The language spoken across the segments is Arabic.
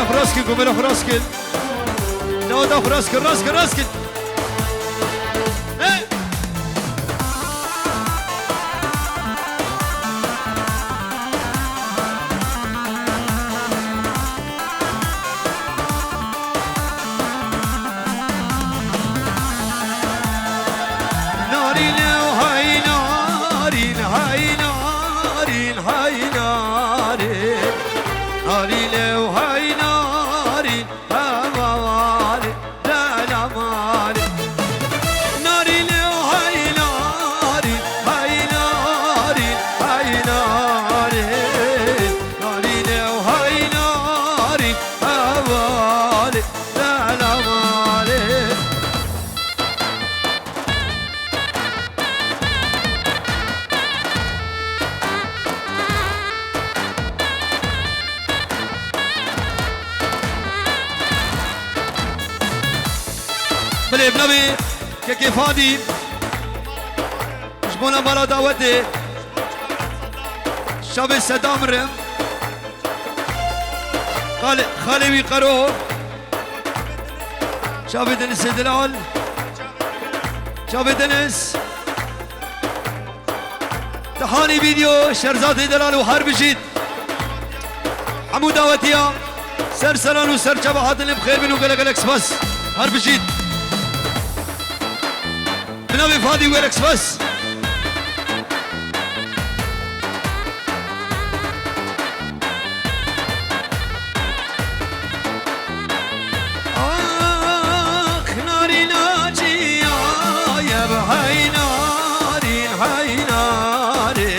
كوميلا فراسكن كوميلا فراسكن نودا فراسكن راسكن راسكن بنبي كيف هادي جبونا برا دعوتي شاب السدام رم خالي ويقرو شاب دنس دلال شاب دنس تحاني فيديو شرزات دلال وحرب جيد حمو دعوتيا سر سران وسر جبهات اللي بخير منو قلق الاكسباس حرب جيد بنبي فادي ويركس بس ناري ناجي يا بهاي ناري هاي ناري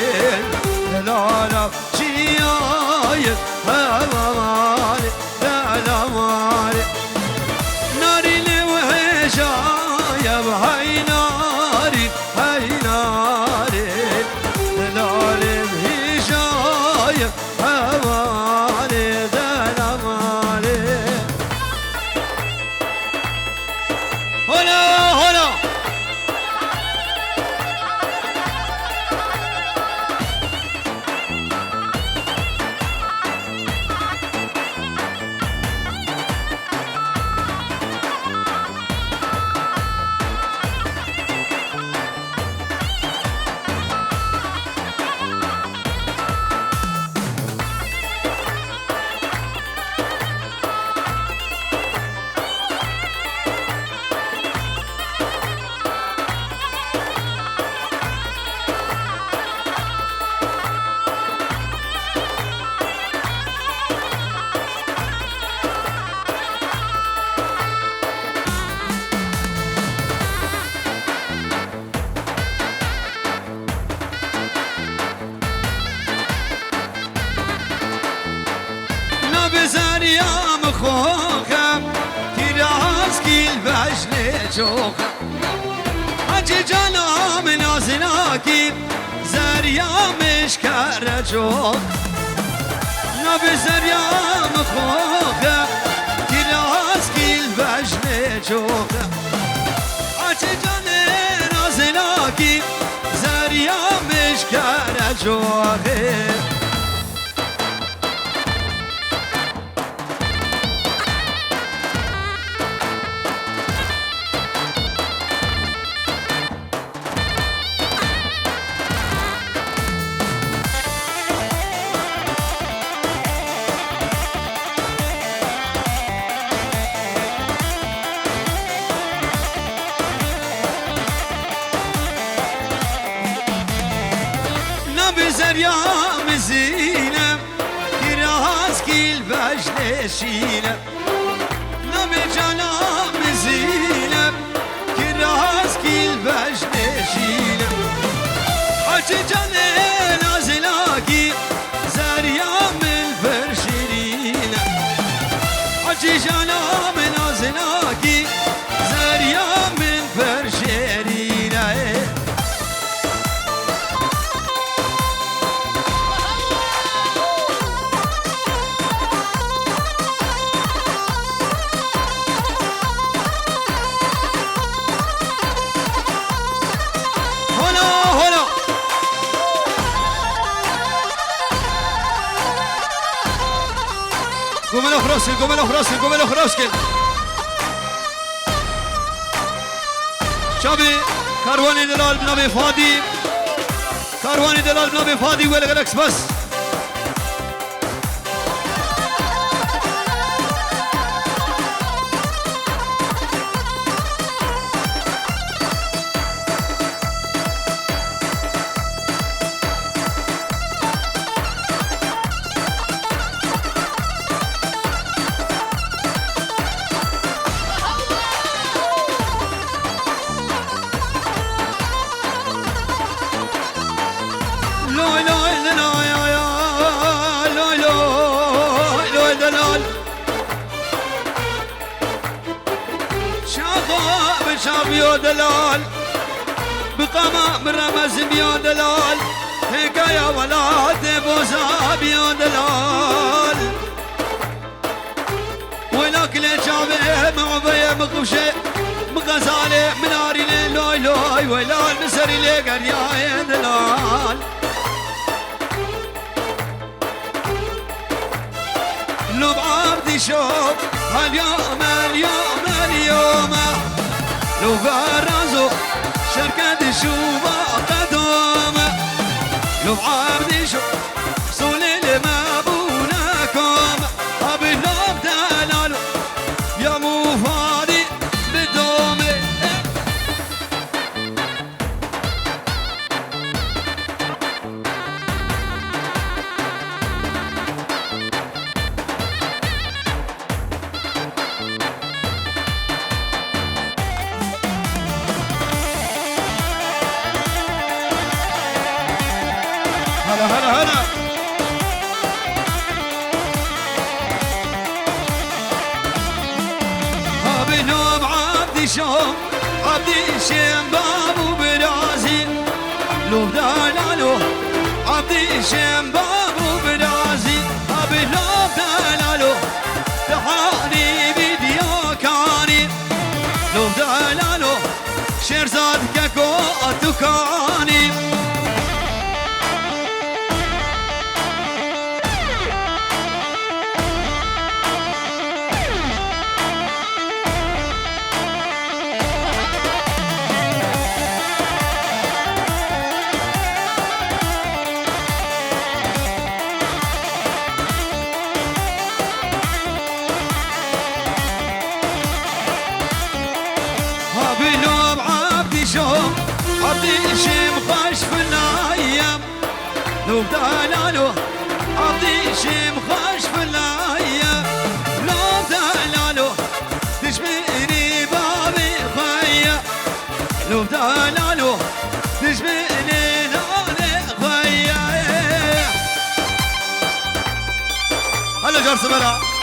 لا لا جي يا هواري لا لا ماري ناري لوهجا يا بهاي ناري هاي ناري دلالم هجاية هوالي دلمالي هلا هلا بزريام خوخم تیراز کیل بجل جوخم حجی جانم نازناکی زریامش کر جوخ بزريام خوخم تیراز کیل بجل جوخم حجی جانم نازناکی زریامش کر جوخم بزريام زينة كراس كيل بجلشينة نبي جنام زينة كراس كيل بجلشينة حجي جنين نازلاكي زريام الفرشينة حجي جنام نازلاكي زريام الفرشينة قوم الأخرس قوم الأخرس قوم الأخرس كل شابي كارواني دلال بنبي فادي كارواني دلال بنبي فادي ولا غلكس بس شاب يا دلال بقمة من رمز يا دلال هيك يا ولاد بوزاب يا دلال ولك لجابه معبيه مقوشه مغزاله مناري لوي لوي ولال مسري لقر يا دلال لو بعبدي شوف هاليوم اليوم اليوم لو غرزوا شركة شوفا قدوم لو عبدي شوف صولي لما بوناكم أبي لوب دلالو يا مفادي بدومي هلا هلا هلا أبي نوم عبدي شوم عبدي شيم بابو برازي لو دلالو عبدي شيم بابو برازي أبي نوم دلالو تحاني فيديو كاني لو دلالو شيرزاد كاكو أتوكاني بنوم عبدي شوم عبدي شيم خش في الايام لو دلالو عبدي شيم خش في الايام لو دلالو تشبهني بابي خيا لو دلالو تشبهني نالي خيا هلا جرس بلا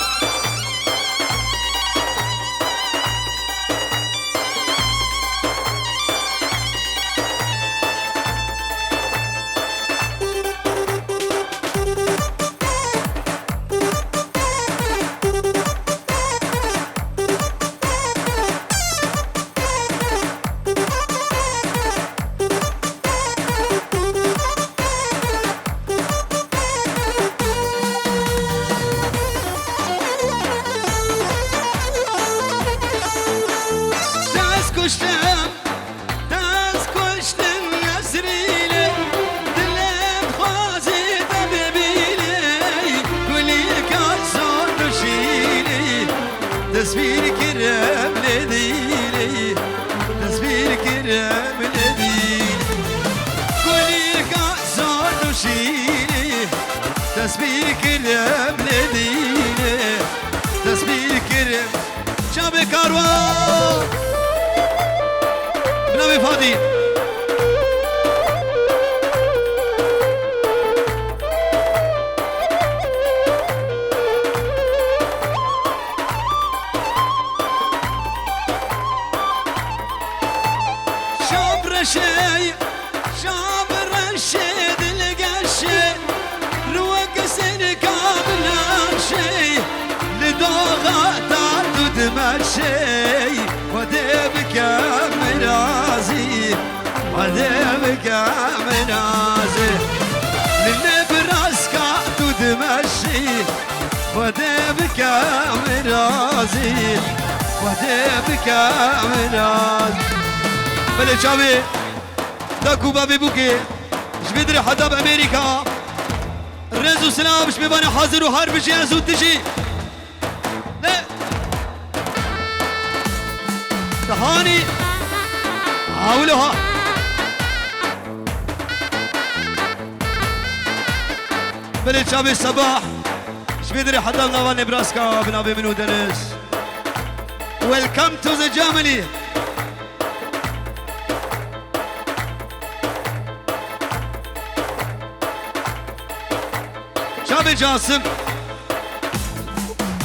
تصوير كرام لديلي تصوير كرام لديلي كل كأسان وشيلي تصوير كرام لديلي تصوير كرام شاب كاروان بنامي فادي شي شابر الشيد القشي روق سن كامل شي لدوغة تعدد مشي وديبك مرازي وديبك مرازي للنبراسكا تدمشي وهدي بكامل رازي وهدي بكامل رازي بله شابي داكو بابي بوكي اش بدري حدا بامريكا الرز وسلام مش بيباني حاضر وحرب شي ازود تجي لا تهاني حاولوها بله شابي الصباح اش بدري حدا من نبراسكا بنابي منو دنس Welcome to the Germany. شابي جاسم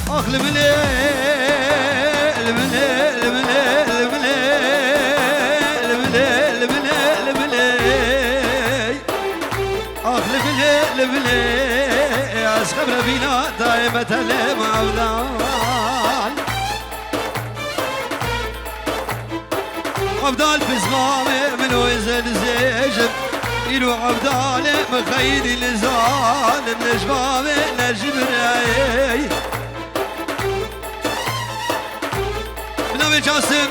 اخ الملي الملي الملي الملي الملي الملي الملي اخ الملي الملي اسخبر بينا دائمة المولان عبدال بزمامي منو يزلزيجم إلو عبدالي مخيدي لزال النجمامي نجبري بنامي جاسم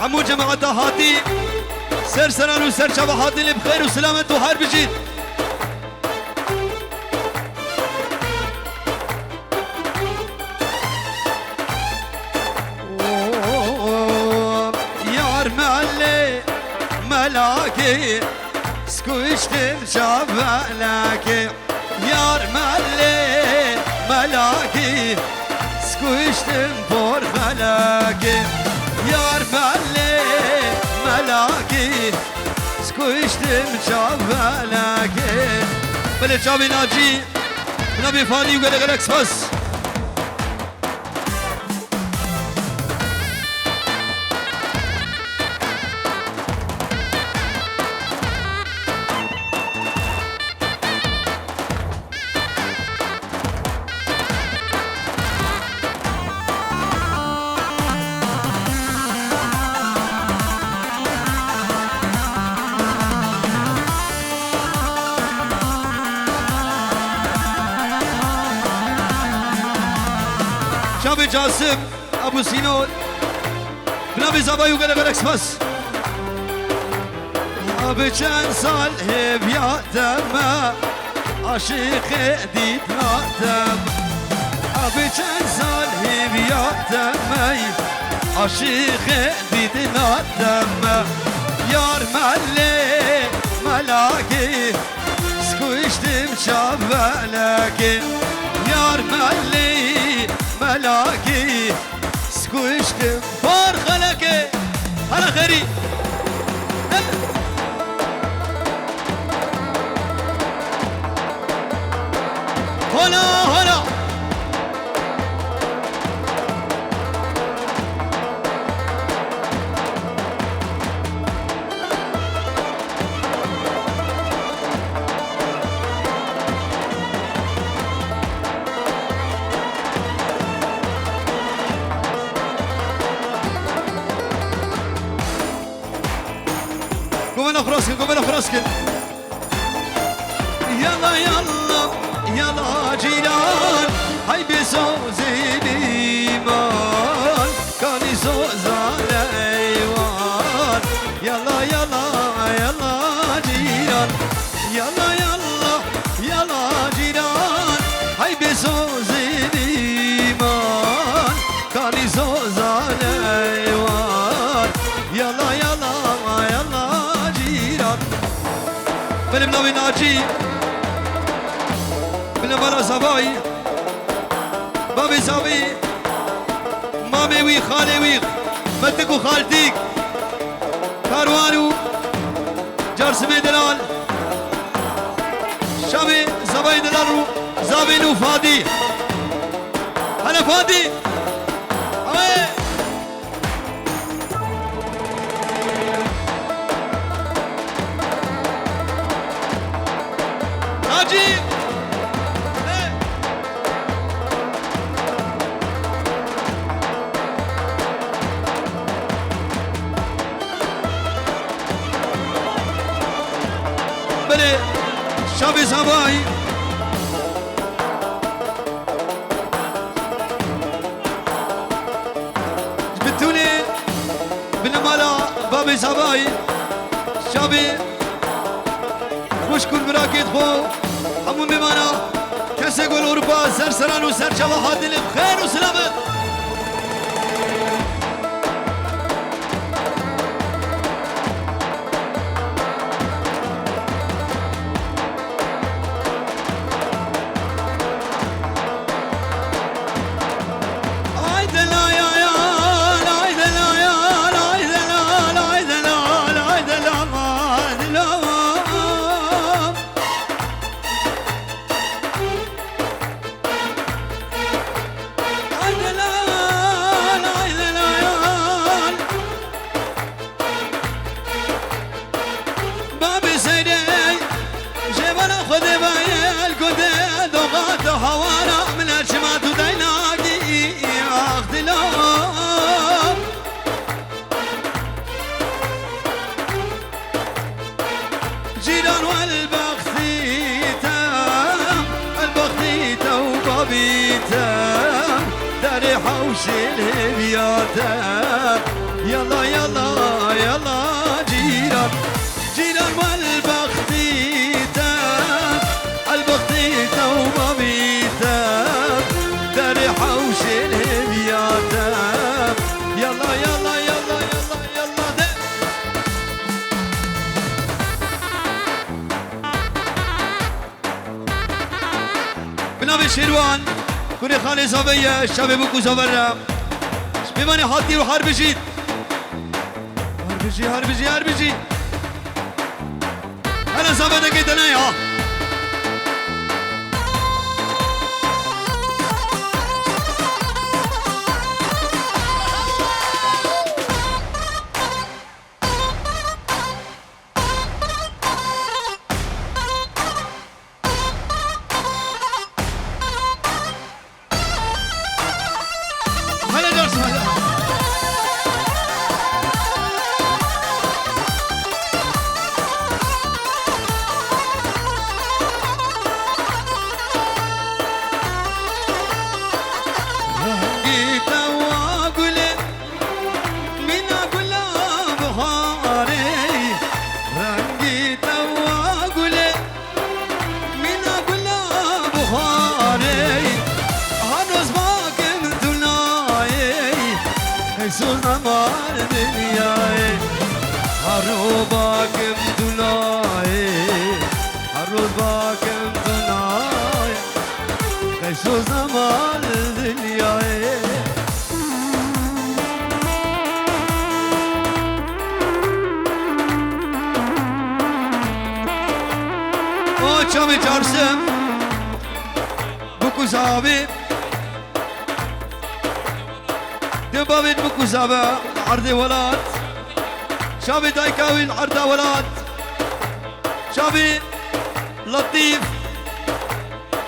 عمو جماعة هاتي سر سران وسر شبهات اللي بخير وسلامة وحار بجيد ملاكي سكوشتم شبالكي يار مالي ملاكي سكوشتم بور خلاكي يار مالي ملاكي سكوشتم شبالكي بله شابي ناجي نبي فاني وقال لك بس شابي جاسم ابو سينون بنابي زبايو قال لك بس ابي كان صال هب يا دم عشيق ديت دم ابي كان صال هب يا دم عشيق ديت دم يار مالي ملاكي سكوشتم شبالكي يار مالي ملاكي سكوشتم فار خلكي هلا خيري هلا هلا قومنا فراسكن يلا يلا يلا جيران هاي بسوزي ديمان كاني سوزان ايوان يلا يلا يلا جيران يلا يلا يلا جيران هاي بسوزي ديمان كاني سوزان ايوان يلا يلا يلا بل بناوي ناجي بل بلا صباي بابي صبي مامي وي خالي وي بدك وخالتيك كاروانو جرسمي دلال شامي زباي دلالو زابينو فادي هلا فادي شابي صباي بابي صباي شابي خوش كل براكيت خو همون بمانا كسي قول أوروبا سرسران وسر شواحات دل بخير وسلامت جيران والبختيتا البختيتا وبابيتا داري حوش الهبياتا يلا يلا يلا جيران جيران والبختيتا البختيتا وبابيتا داري حوش الهبياتا يلا يلا يلا يلا يلا ده بنابي شيروان كوني خالي صبية الشباب بكو زبرة بماني حاطي وحربجي هربجي هربجي هربجي أنا صبتك دنايا سونا مال دنياي هروباكم دناي هروباكم دناي سونا مال دنياي او چامی چارسم بکو صاحبی دبابين بكو زابا عرض ولاد شابي دايكاوي عرض ولاد شابي لطيف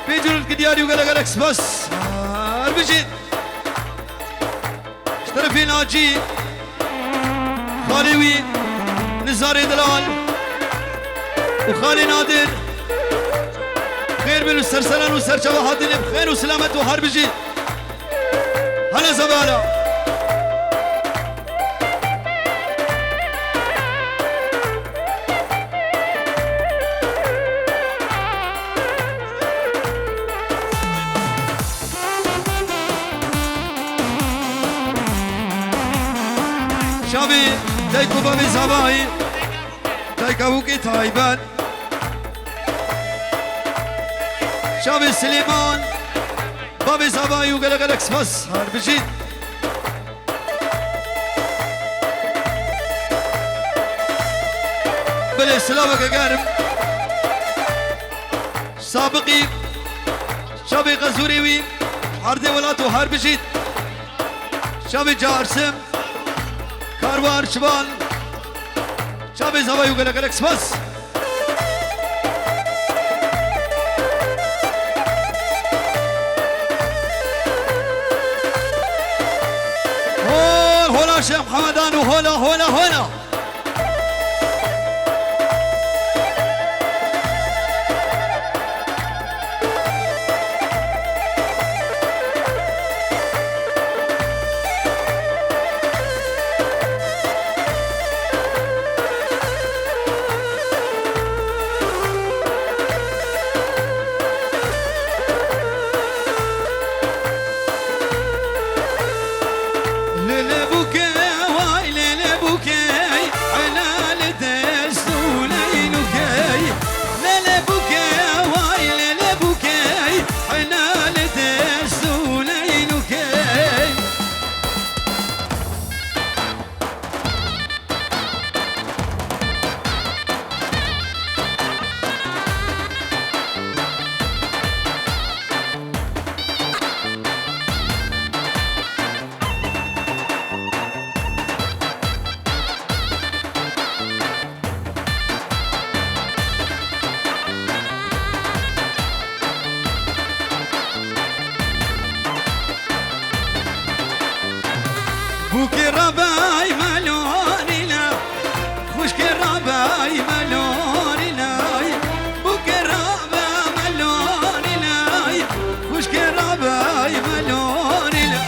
بيجر الكدياري وقال لك بس اربجي اشترفين ناجي خالوي نزاري دلال وخالي نادر خير من السرسلان والسرشبه هادين بخير وسلامة وحربجي هلا زبالة شابي دايكو بابي زباي دايكاوكي تايبان شابي سليمان بابي زباي وقلق بس هربجيت بلي سلامك يا قارب سابقي شابي غزوريوي عرضي ولاتو هربجيت شابي جارسم كاروان شبان شابي زباي وقلق بس هولا شيخ محمدان وهولا هولا هولا بوكي رباي ملوني لا خوشكي رباي ملوني لا بوكي رباي ملوني لا خوشكي رباي ملوني لا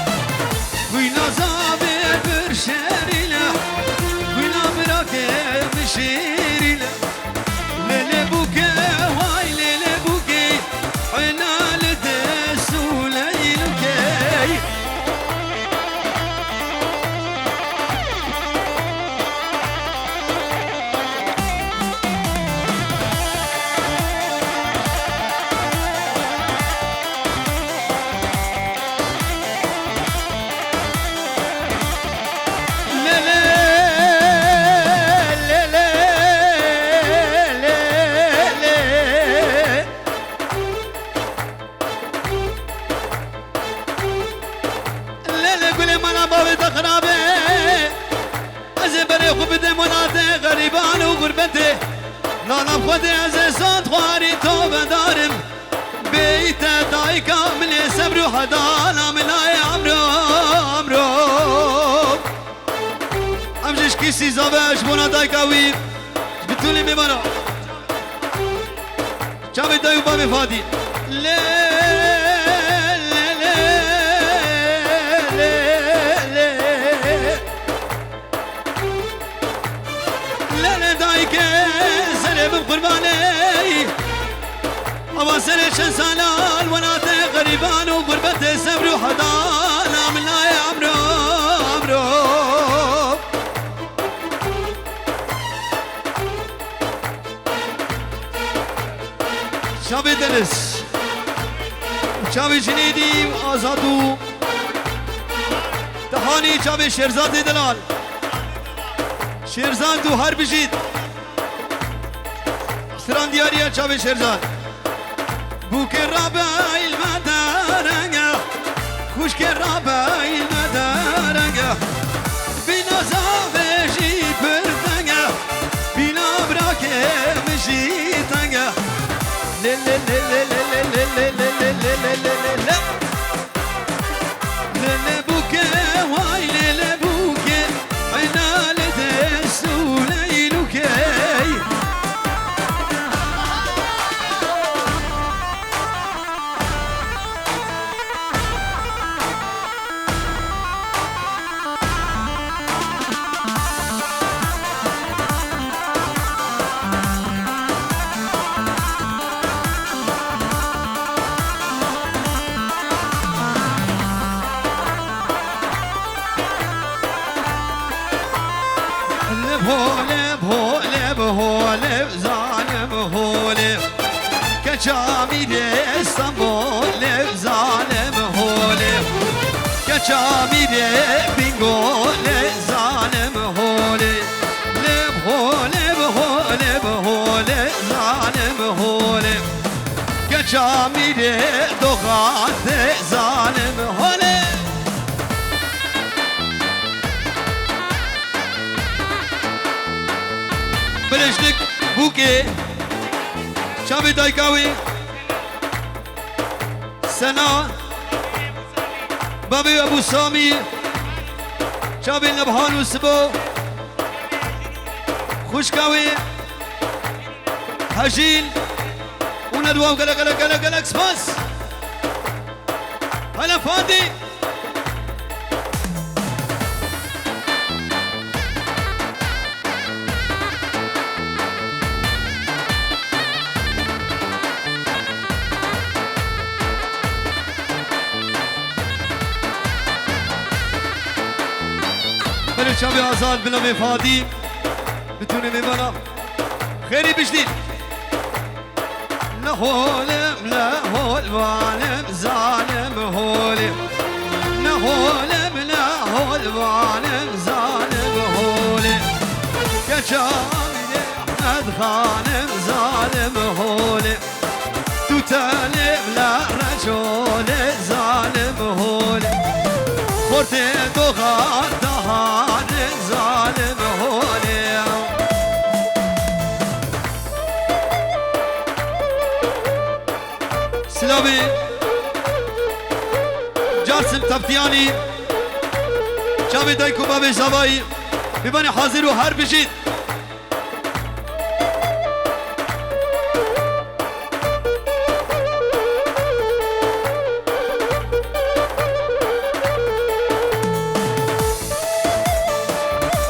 ويلا زابي برشاري لا ويلا براكي مشيري لا ليلي بوكي واي ليلي بوكي عنا لدسو ليلوكي غريبان وغربتي لا نبخدي عزيزان خواري توبة دارم بيتا دايكا من يسبر وحدانا من اي عمرو عمرو امجيش كيسي زابش بونا دايكا ويب بتولي ميمانا شابي دايو بامي فادي ليه قرباني أبا سنة سالان وناتي غريبان وغربتي سبر وحدانا من لا يا عمرو عمرو شابي دنس شابي جنيدي وآزادو تهاني شابي شيرزاد دلال شيرزاد و هر بجيد سران دياريا شابي شيرزاد بوكي رباي المدارنة خوشكي رباي المدارنة بنا زافجي بردنة بنا براكي مجيتنة لي لي لي لي لي لي لي لي لي لي لي لي بوكي واي لي بوكي عنا لدسو ليلوكي هولب ظالم هولب كجامي اسطنبول ظالم هولب كجامي بنقول ظالم هولب لب هولب هولب هولب ظالم هولب كجامي دغات ظالم هولب بلشتك بوكي شابي دايكاوي سنا بابي ابو سامي شابي نبهان وسبو خوشكاوي هجيل وندوام قلق سباس هلا فادي شابي آزاد بلا فادي بتوني ميمانا خيري بجديد لا هولم لا هول وانم ظالم هولم لا هولم لا هول وانم ظالم هولم كجامي احمد خانم ظالم هولم توتالم لا رجل ظالم هولم خورتي دوغار دهان ظالم هولي سلامي جاسم تبتياني شابي دايكو بابي زباي بباني حاضر وهر بجيت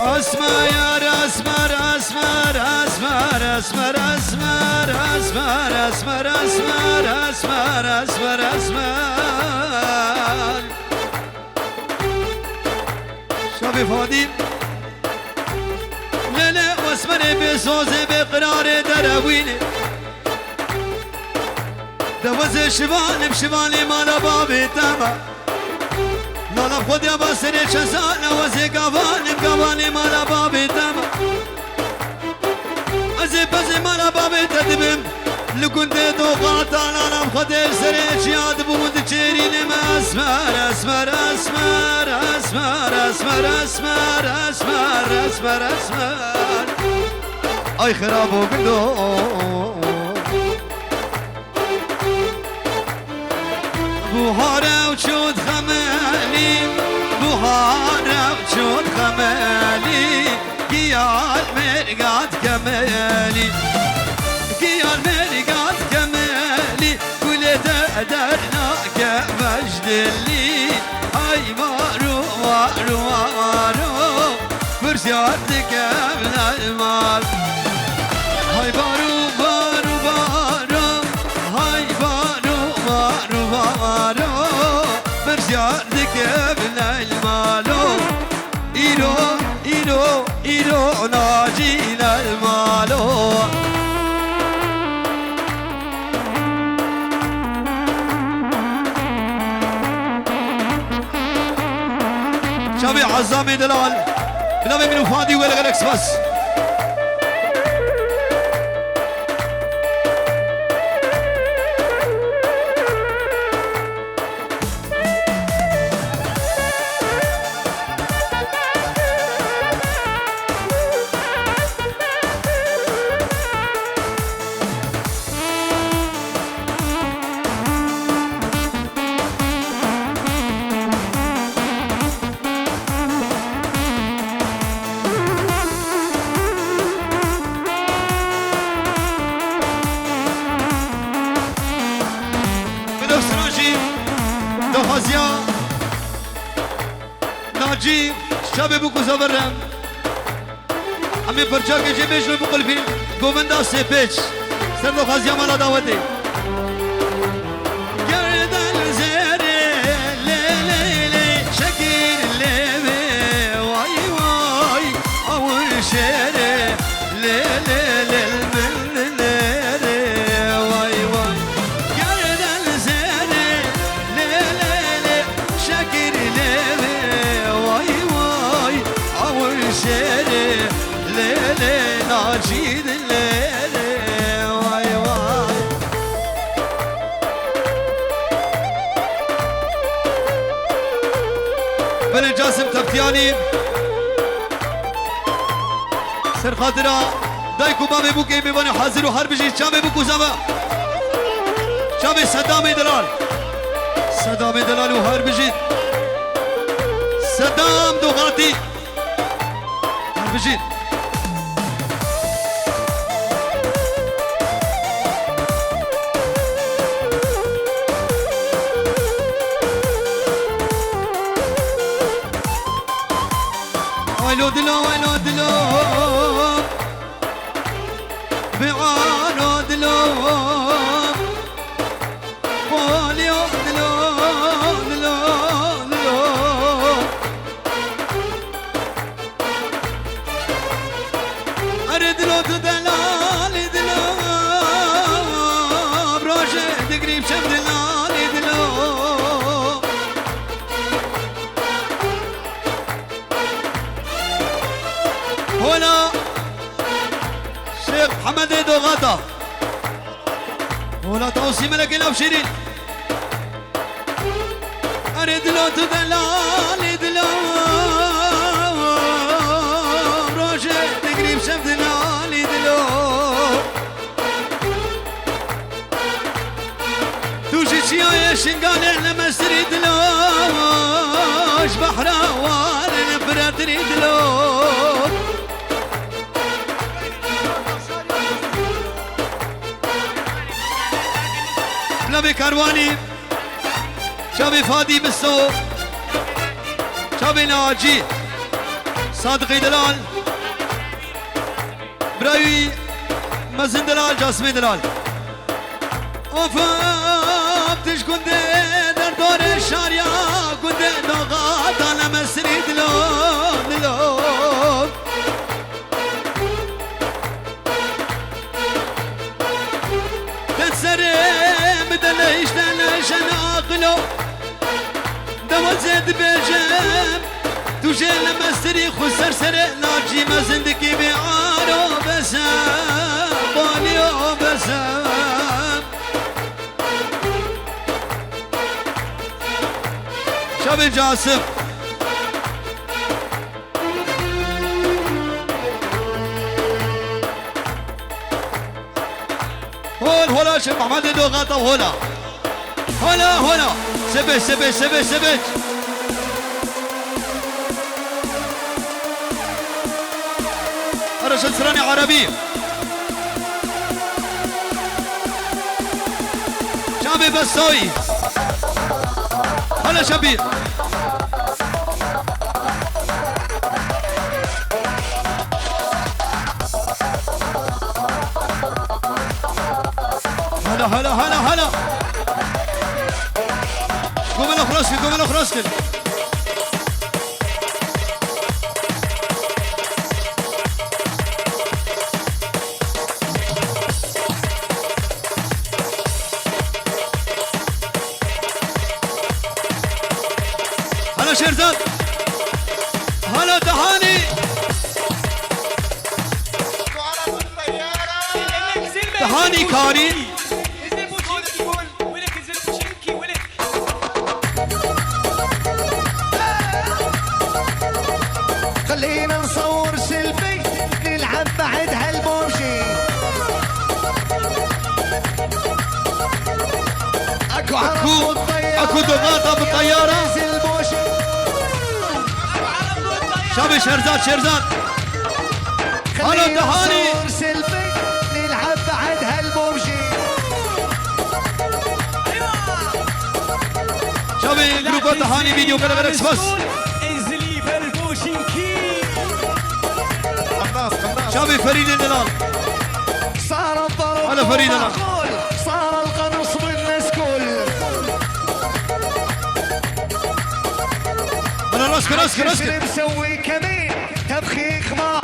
أسمر أسمر أسمر أسمر أسمر أسمر أسمر أسمر شابي فادي لا لا واسمر بصوزي بقرار دراويني دوز شبان بشبالي مالا بابي تما لا لا خود يا باسري شزان وزي قوان بقواني مالا بابي تما ازي بزي مالا بابي تدبم لكنت دوقات انا بخدر سريش ياد بود تشيرين ما اسمر اسمر اسمر اسمر اسمر اسمر اسمر اسمر اسمر اي خرابو قلو بوهارة وشود خمالي بوهارة وشود خمالي قيال مرقات كمالي قيال مرقات كمالي كل درناك مجد لي هاي مارو مارو مارو فرسياتك من المال هاي بارو بارو بارو هاي بارو بارو بارو فرسياتك من المال إيرو إيرو إيرو ناجينا المالو شابي عزامي دلال بنامي منو فادي ولا غلقس بس ناجي شابي بوكو زبرم امي برچا के जेबेश में बुकल फिर गोविंदा से पेच सर लोग खासिया माला दावते गर्दन زيري لي لي لي شكير الليبي واي واي اول شيري لي لي لي المليري واي واي गर्दن زيري لي لي لي شكير الليبي شيري ليلي ناجيد الليلي واي واي بني جاسم تبتياني سر خاطرة دايكو بابي بوكي ببني حاضر وحرب جي شامي بوكو زما شامي صدامي دلال صدامي دلال وحرب جي صدام دوغاتي بجيت ويلو دلو ويلو دلو بعانو دلو بوليو دلو دلو دلو أردلو تدلالي دلو بروجة تقريب شم دلالي دلو هنا شيخ محمد دوغاتا هنا توصي ملك الأبشرين أردلو تدلالي دلو بروجة تقريب شم دلالي دلو توجي شيايا شنقالي لما سريد لوش بحرا وارن كرواني شابي فادي بالسوق شابي ناجي صادقي دلال براوي مازن دلال جاسمي دلال وفابتش كنت در دور الشاريا كنت نغاط على مسري دلون دلون تتسرم دليش دليش ناقلو دوزد بجم توجه لمسري خسر سر ناجي مزندكي بعارو بسام باليو بسام شاب جاسم هولا شيخ محمد دوغاطة هولا هولا سبج رشد سراني عربي شابي بسوي هلا شبيب هلا قوم الاخرسكن هلا شيرزاد هلا تهاني تهاني كاري خلينا نصور سيلفي نلعب بعد هالبوشي اكو ضغاطة بالطيارة شابي شيرزاد هلا تهاني سيلفي نلعب بعد هالبوشي شابي جروب تهاني فيديو كلا بس شابي فريد الدلال صار الضرب هلا فريد الدلال صار القنص بالنسكول هلا راسك مسوي كمين تبخيخ ما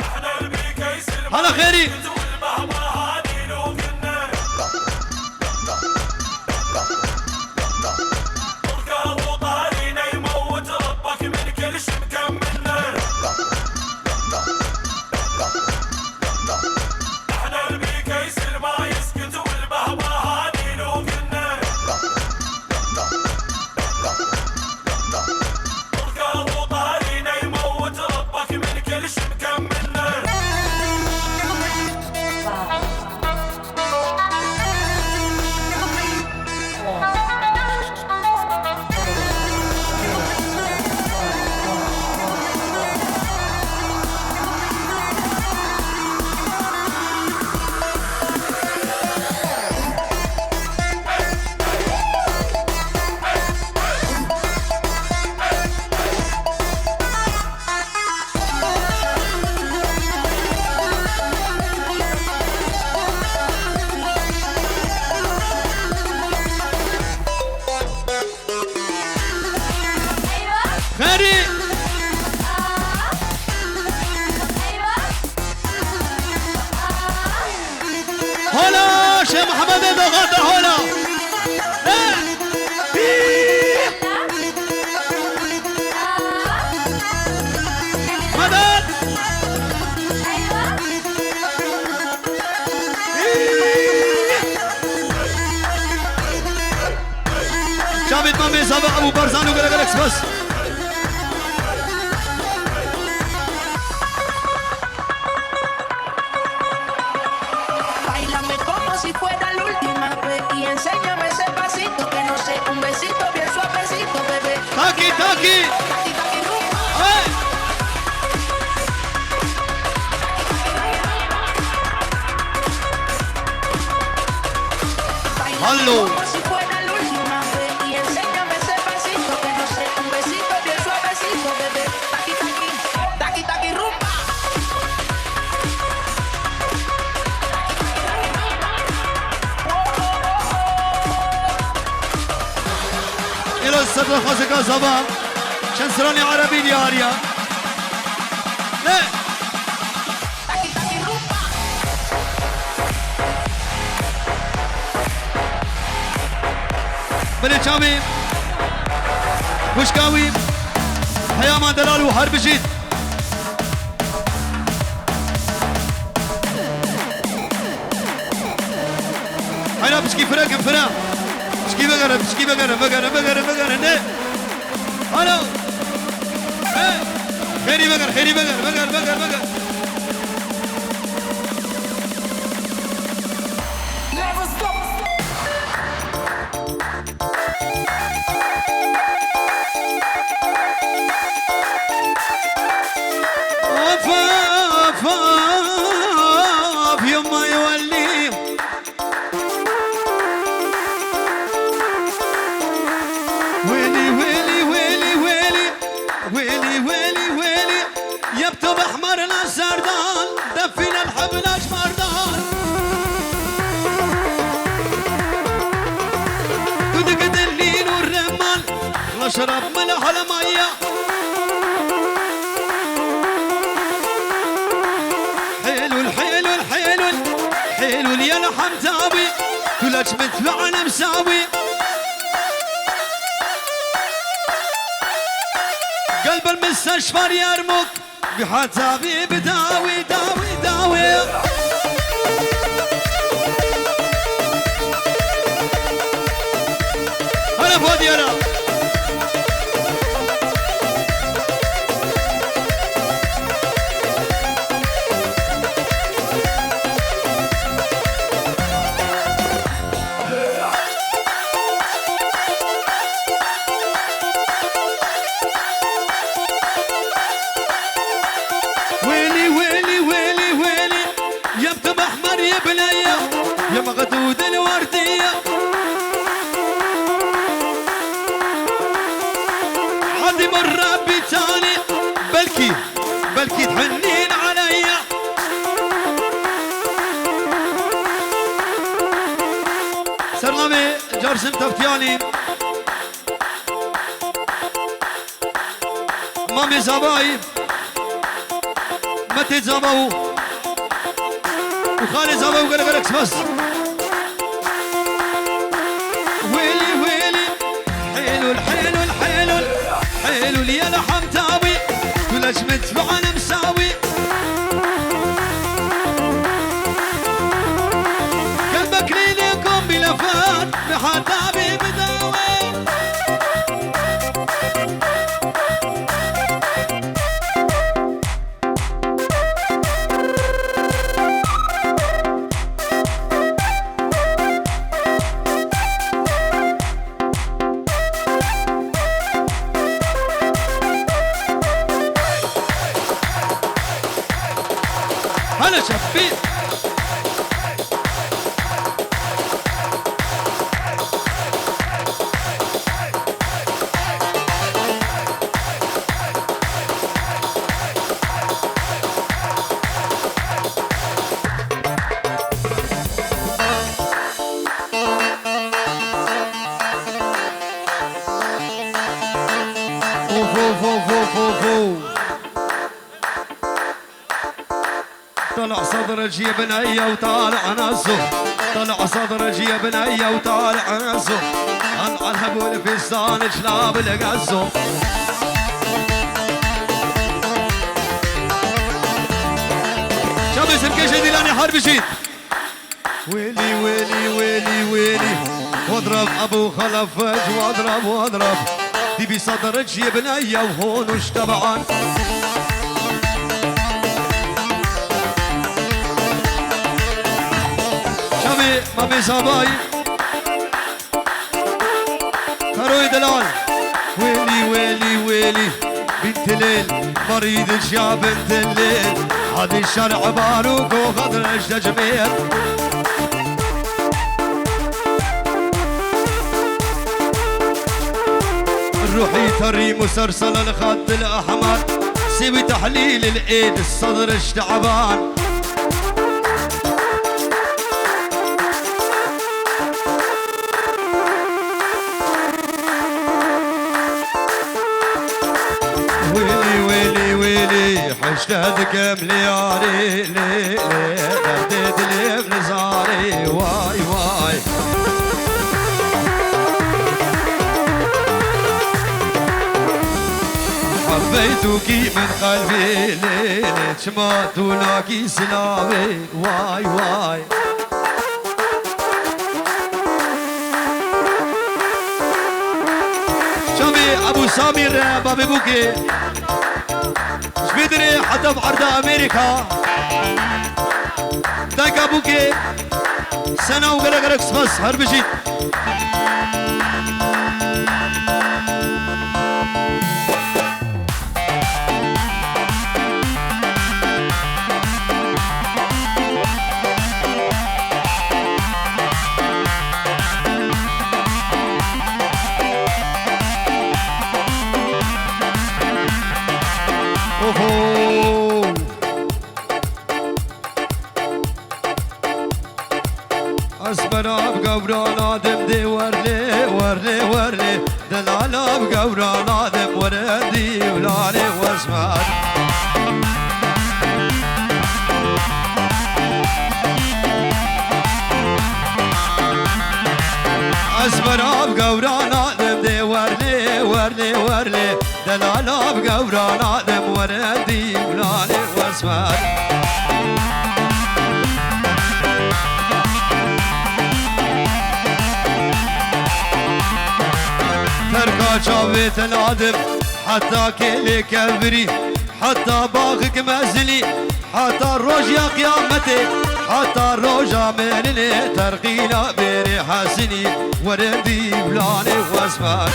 هلا خيري خيري هلا شيخ محمد ضغط هلا مدد شابت مامي سابق ابو برزان وقال لك بس enséñame ese pasito que no sé, un besito bien suavecito, bebé. Taki, taki. Hey. Hallo. حالة الخاصة كازابا شنسراني عربي دياريا لا Taki, taki, rumba. بني شامي وشكاوي حياما دلال وحرب جيد هينا بشكي فرق فرق بشكي بقرة بشكي بقرة بقرة بقرة بقرة نه هلا خيري بقرة خيري بقرة بقرة بقرة بقرة Never stop. أفاف يما يولي ويلي ويلي ويلي ويلي ويلي ويلي ويلي يبتب احمر السردان دفينا الحبل اشمردان ودقد الليل والرمال نشرب ملح الميه حلو يا حمتاوي كلش متبعنا مساوي قلب المستشفى يرمك بحتابي بداوي داوي داوي هلا فودي هلا يا مغدود الوردية عادي مرة بتاني بلكي تحنين عليا سلامي جارسم تفتياني مامي زباي متى زباو وخالي زباو قال لك بس ويلي ويلي حلو الحلو الحلو حلو لي انا حمتاوي كلش مدفعنا مساوي قلبك ليلكم بلفات بحتابي بداوي هلا شبيب طلع صدر جي بنية وطالع نزه طلع صدر جي بنية وطالع نزه العنب والفستان جلاب الغزه شابي سركيشة ديلاني حرب جيد ويلي ويلي ويلي ويلي واضرب ابو خلفج واضرب واضرب دي بصدر جي بنية وهون وش طبعا مامي زباي كروي دلال ويلي ويلي ويلي بنت الليل مريض الجا بنت الليل هذه الشرع باروك وخضرج تجميل روحي تري مسرسل الخط الاحمر سوي تحليل الايد الصدر تعبان لي حشتك ملياري لي دردت لي بنزاري واي واي حبيتك من قلبي ليلة شمات ولاقي سلامي واي واي شامي ابو سامر بابي بوكي شبيدري حتى بعرض امريكا دايكا بوكي سنة وقلق بس هربجي اسمنا بقبران آدم دي ورلي ورلي ورلي دلالا بقبران آدم وردي ولاني واسمع اسمنا بقبران آدم دي ورلي ورلي ورلي دلالا بقبران آدم وردي ولاني واسمع تركا شابت العدم حتى كلي كبري حتى باغك مزلي حتى الروج يا قيامتي حتى الروج عملني ترقينا بيري حسني وردي بلاني واسمع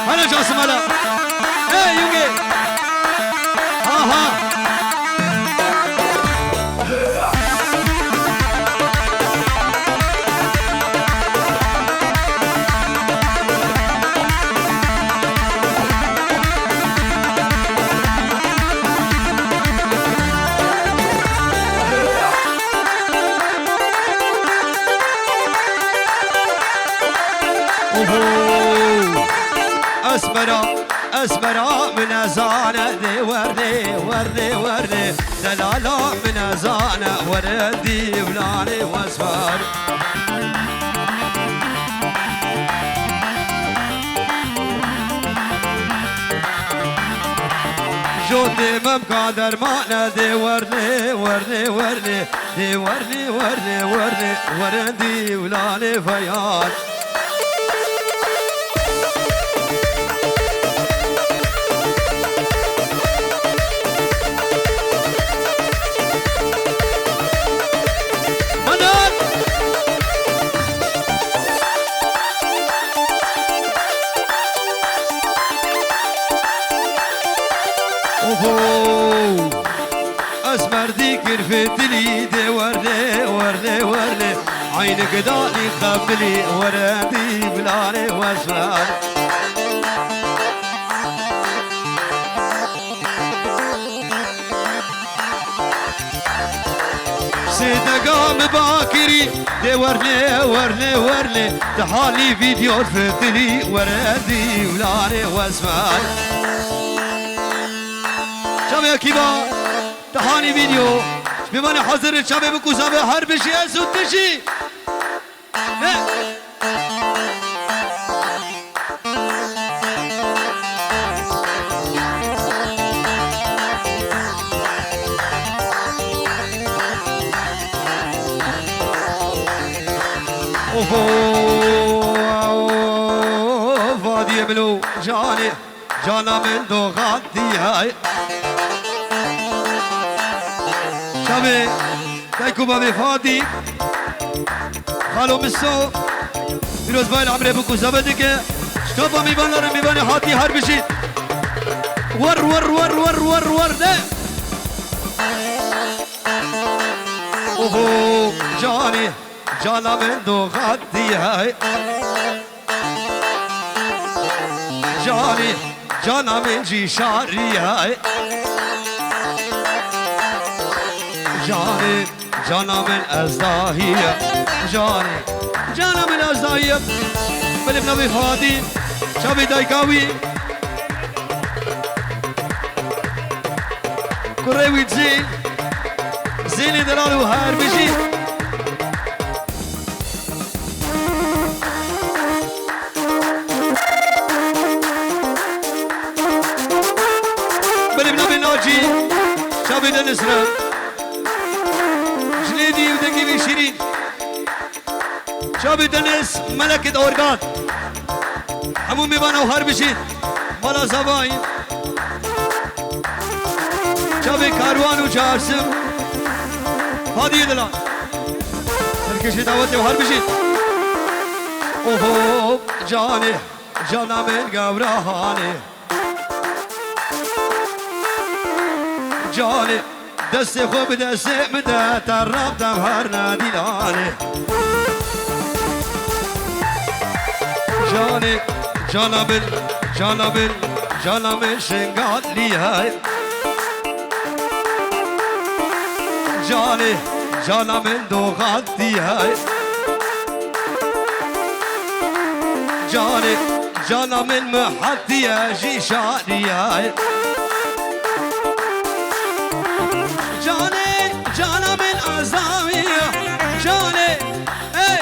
هلا جاسم هلا ايه يوكي اسمرا من ازانه دي وردي وردي وردي دلالا من ازانه وردي ولاني واسفر جودي ممكن درمانه دي وردي وردي وردي دي وردي وردي وردي وردي ولاني فيان اسمر ذكر في الدلي دي وردي وردي وردي عينك داني خبلي وردي بلاني واسمر سيدة قام باكري دي وردي وردي وردي تحالي فيديو في الدلي وردي بلاني واسمر شباب يا كيبا تهاني فيديو بمعنى حاضر الشباب بكوزا هر بشي اسود تشي فادي يملو جاني جانا من دو غادي هاي شباب تايكو بابي فادي خالو مسو فيروز بايل عمري بكو زبدك شتوبا ميبان ميبان هاتي هر بشي ور ور ور ور ور ور ده اوهو جاني جانا من دو غادي هاي جاني جانا من جي شاري هاي جاني جانا من أزداهية جاني جانا من أزداهية بلب نبي فادي شابي دايكاوي كريوي زين زين دلالو هار بشي بلب نبي ناجي شابي دنسرة جنيدي ودقي بشيرين شابي دنس ملكة أورغان همون میبانه و هر بشید مالا زباین شابي کاروان و چارسم هادی دلان سرکشی دعوت و هر بشید اوه جانه جانا من گورهانه جانه دست خوب دست مده تراب دم هر ندیلانه جانه جانا من شنگات لیه جانا من دوغات دیه جانا من محدیه جیشانیه جانا من ازاویه جانه ای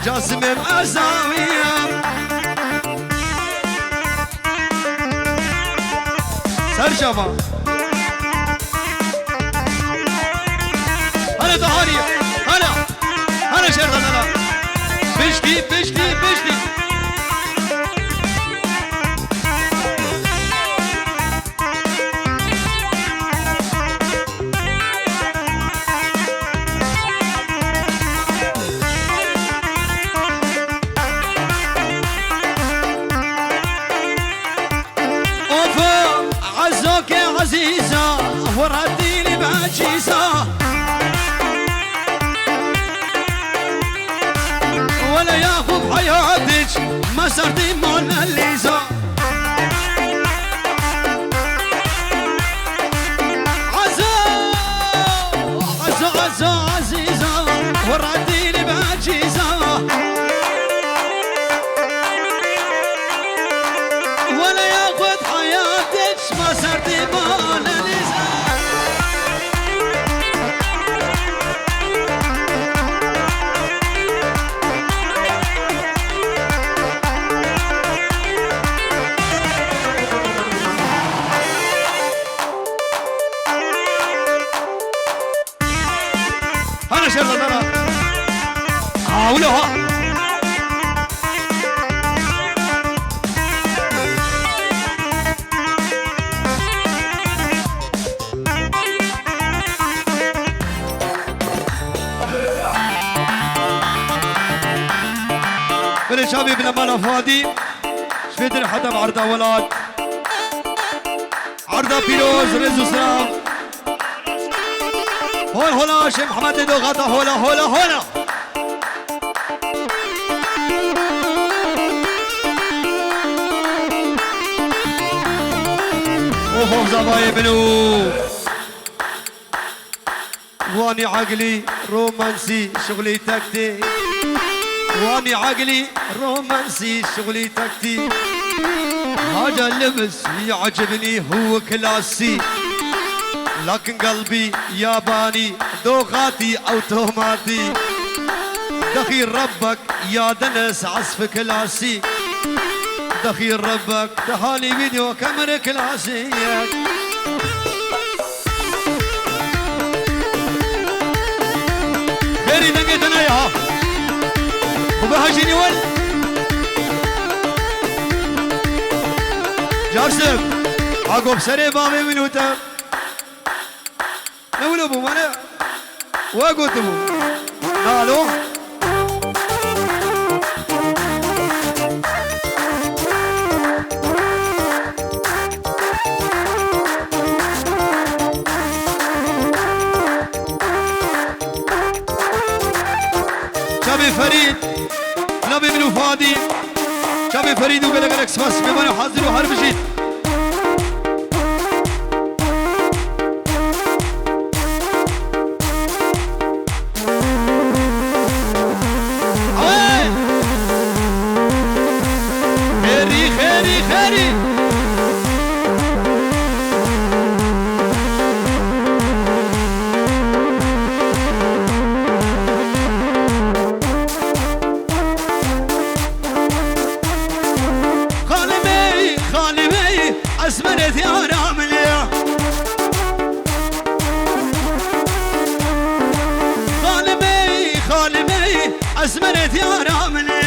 جاسمم ازاویه سرجما هلا دهاني هلا شير غزالا بشتي عزيزة ورديني بعجيزة ولا ياخذ حياتك ما صرتي موناليزا عزيزة ورديني بعجيزة ولا ياخذ حياتك ما صرتي موناليزا هلا شر غزالة حاولوها بلي شابي بلا مالا فادي شفيدر حدا بعرضة ولاد عرضة بيروز رزو سلام هون هولا شيخ محمد دو غطا هولا اوه زباي بنو واني عقلي رومانسي شغلي تكتي واني عقلي رومانسي شغلي تكتي هذا اللبس يعجبني هو كلاسي لكن قلبي ياباني دوغاتي اوتوماتي دخيل ربك يا دنس عزف كلاسي دخيل ربك دهالي فيديو كاميرا كلاسي غيري دقيت انا ياها وبهجيني ول جارسم عقب سري بامي منوتا نقول ابو مانا وقلت ابو قالوا شابي فريد نبي منو فادي شابي فريد وقال لك بس بمانو حاضر وحرب جيت أزمنت يا راملي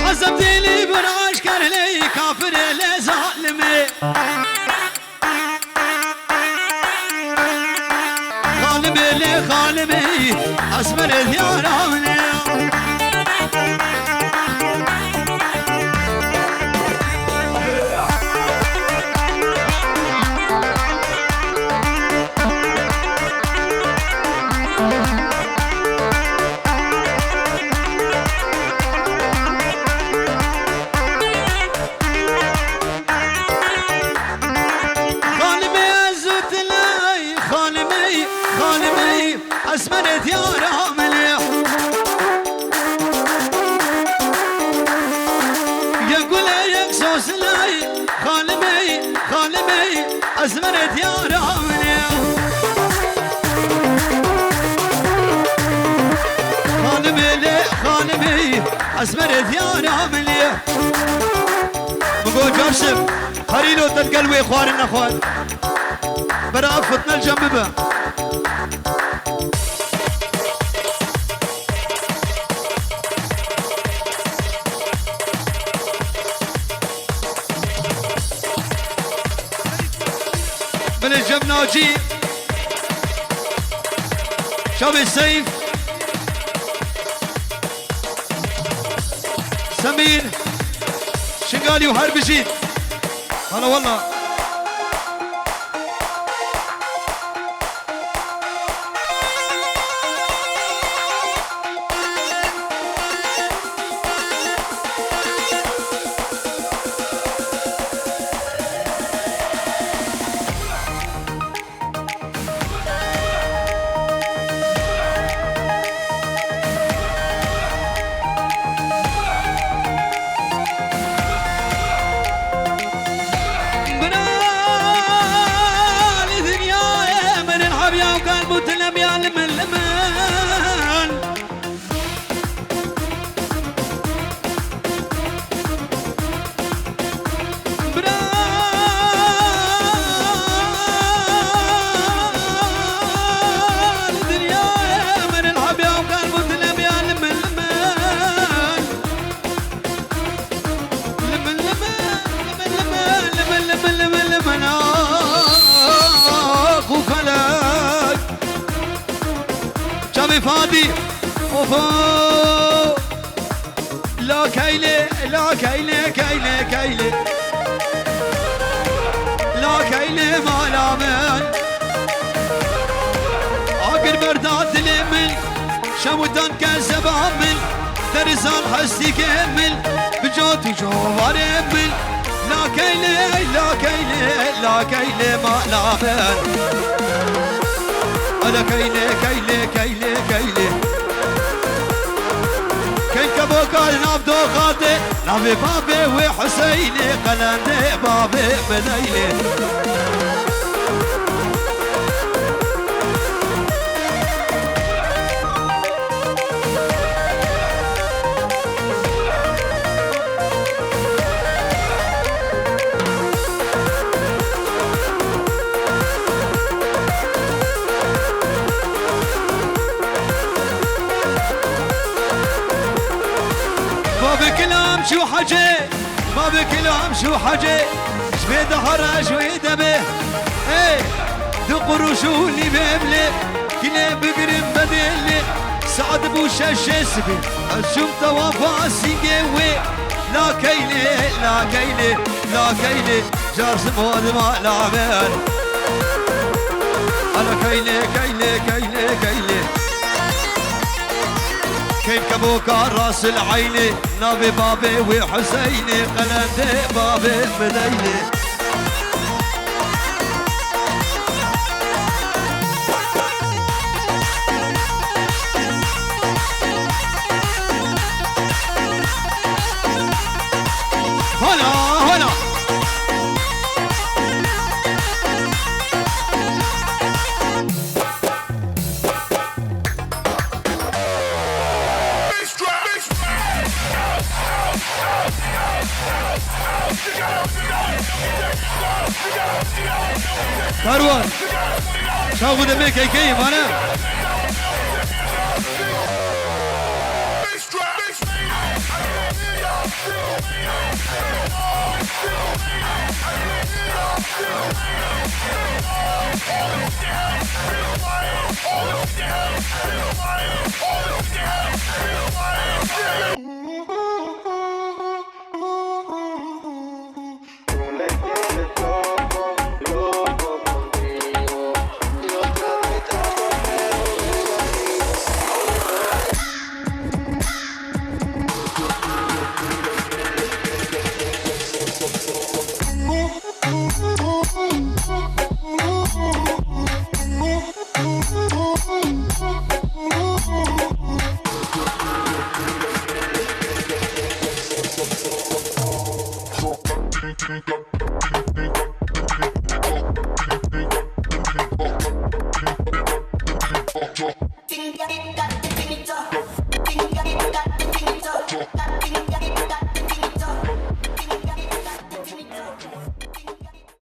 عزبتي لي براش كان لي كافر لي ظالمي خالمي لي خالمي أزمنت يا راملي أزمنت يا راملي يقول يقصص لي خالمي خالمي أزمنت يا راملي خالمي لي خالمي أزمنت يا راملي بقول جرشم خليلو تنقلوي اخواننا اخوان برا فتنا الجنب من الجب ناجي شاب السيف سمير شنقالي وهربجي هلا والله فادي اوفو لا كيلي لا كيلي كيلي كيلي لا كيلي ما لامن عقل مرداد لمن شمودان كذب عمل درزان حسي كمل بجوتي جوار يمل لا كيلي لا كيلي لا كيلي ما لامن هذا كيلي كيلي كيلي كيلي كين كبوكال نابدو خاطي نابي بابي وحسيني قلندي بابي مديني شو حاجة ما بكلام شو حاجة شبيد هرج ويدبه ايه دقرشو اللي بيملي كلي بقرم بدلي سعد بوشا شسبي الشم توافع سيقوي لا كيلي لا كيلي لا كيلي جارس مود ما لعبان انا كيلي كيلي كيلي كيلي كين كبوكا راس العيني نابي بابي وحسيني قلندي بابي مديني هلا هلا Darwan شاو دمك كيف انا